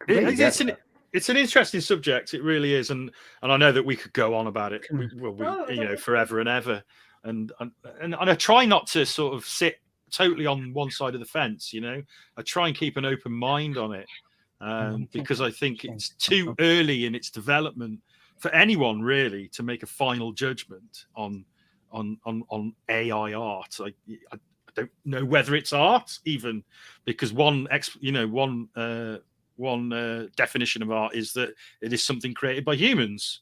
it's an interesting subject. It really is, and I know that we could go on about it, forever and ever. And I try not to sort of sit totally on one side of the fence. I try and keep an open mind on it, because I think it's too early in its development for anyone really to make a final judgment on AI art. I don't know whether it's art even, because one definition of art is that it is something created by humans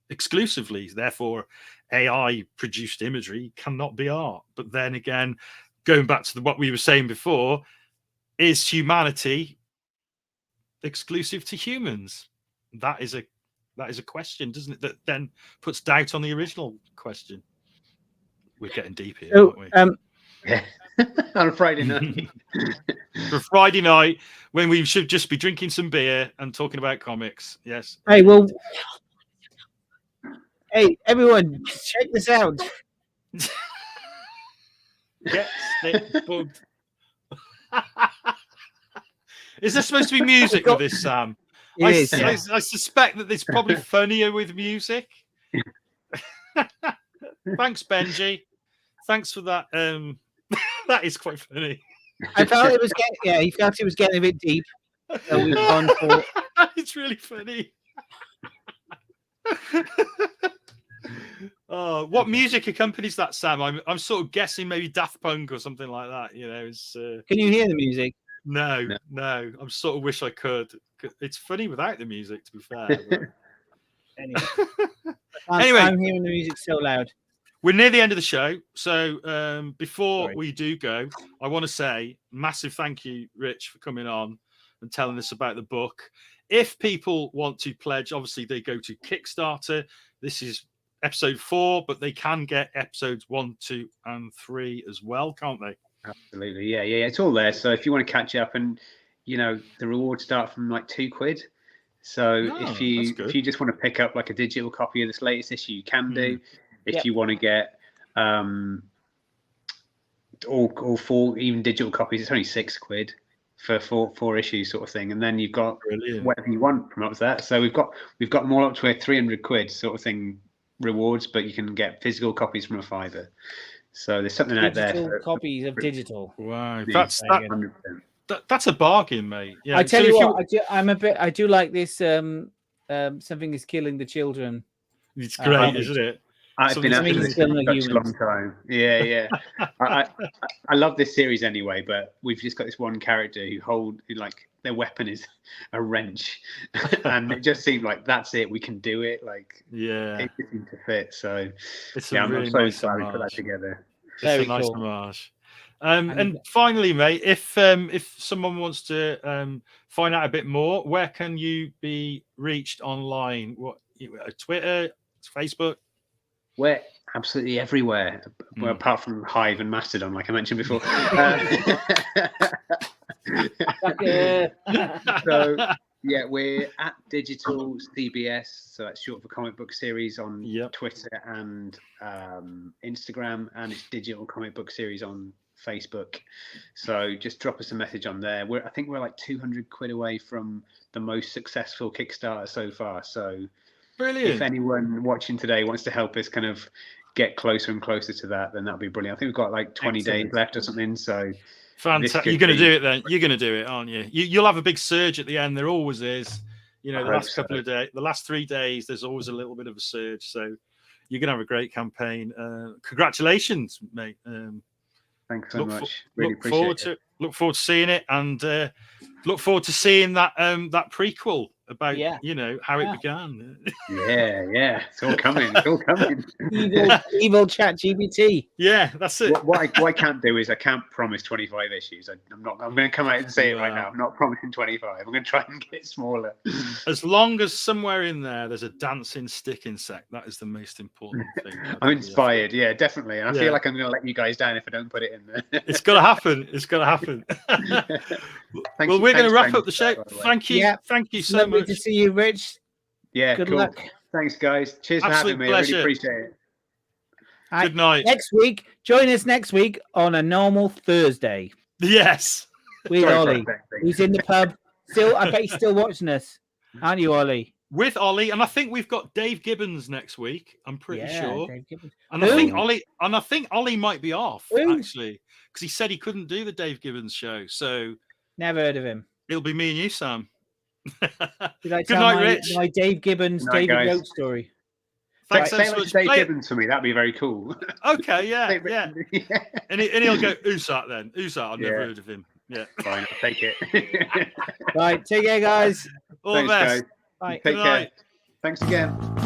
exclusively. Therefore, AI produced imagery cannot be art. But then again, going back to what we were saying before, is humanity exclusive to humans? That is a question, doesn't it? That then puts doubt on the original question. We're getting deep here, aren't we? Yeah. On a Friday night. For Friday night, when we should just be drinking some beer and talking about comics. Yes. Hey, everyone, check this out. Get stick bugged. Is there supposed to be music with this, Sam? I suspect that it's probably funnier with music. Thanks, Benji. Thanks for that. That is quite funny. I felt it was he felt it was getting a bit deep. So we've gone for. It's really funny. Oh, what music accompanies that, Sam? I'm sort of guessing maybe Daft Punk or something like that. Can you hear the music? No. I sort of wish I could. It's funny without the music, to be fair. Anyway, I'm hearing the music so loud. We're near the end of the show, so before Sorry. we do go, I want to say massive thank you, Rich, for coming on and telling us about the book. If people want to pledge, obviously they go to Kickstarter. This is episode 4, but they can get episodes 1, 2, and 3 as well, can't they? Absolutely, yeah. It's all there. So if you want to catch up, and the rewards start from like £2. So if you just want to pick up like a digital copy of this latest issue, you can do. If you want to get all 4 even digital copies, it's only £6 for 4 issues sort of thing. And then you've got whatever you want from up to that. So we've got them all up to a £300 sort of thing rewards, but you can get physical copies from a £5. So there's something out there. Digital copies of digital. Wow, Yeah, that's a bargain, mate. Yeah. I tell you what, I do like this. Something is killing the children. It's great, isn't it? I've been after this for such a long time. Yeah. I love this series anyway, but we've just got this one character who like their weapon is a wrench, and it just seemed like that's it. We can do it. Like it seemed to fit. So I'm so excited to put that together. It's a nice homage. And finally, mate, if someone wants to find out a bit more, where can you be reached online? What, Twitter, Facebook? We're absolutely everywhere, well, apart from Hive and Mastodon, like I mentioned before. So yeah, we're at Digital CBS, so that's short for Comic Book Series on Twitter and Instagram, and it's Digital Comic Book Series on Facebook. So just drop us a message on there. I think we're like £200 away from the most successful Kickstarter so far. So brilliant. If anyone watching today wants to help us kind of get closer and closer to that, then that'll be brilliant. I think we've got like 20 days left or something. So fantastic. You're going to do it then. You're going to do it, aren't you? You'll have a big surge at the end. There always is. The last couple of days, the last 3 days, there's always a little bit of a surge. So you're going to have a great campaign. Congratulations, mate. Thanks so much. Really appreciate it. Look forward to seeing it, and look forward to seeing that that prequel about how it began. Yeah, it's all coming. evil chat GPT. Yeah, that's it. What I can't do is I can't promise 25 issues. I'm going to come out and say it right now. I'm not promising 25. I'm going to try and get it smaller. As long as somewhere in there's a dancing stick insect, that is the most important thing. I'm inspired. Yeah, definitely. And I feel like I'm going to let you guys down if I don't put it in there. It's got to happen. Well, we're going to wrap up the show. Thank you. Yeah. Thank you so much. Good to see you, Rich. Yeah, good luck. Thanks, guys. Cheers for having me. Pleasure. I really appreciate it. Good night. Next week, join us next week on a normal Thursday. Yes. With Ollie, who's in the pub. I bet he's still watching us. Aren't you, Ollie? With Ollie, and I think we've got Dave Gibbons next week. I'm pretty sure. Dave Gibbons. And I think Ollie might be off actually, because he said he couldn't do the Dave Gibbons show. So never heard of him. It'll be me and you, Sam. Good night, Rich. My Dave Gibbons, David Goat story. Thanks so much. Dave Gibbons for me. That'd be very cool. Okay, yeah. And he'll go Usat then. Usat, I've never heard of him. Yeah. Fine, I'll take it. Right, take care, guys. All the best. Guys. Bye. Take care. Thanks again.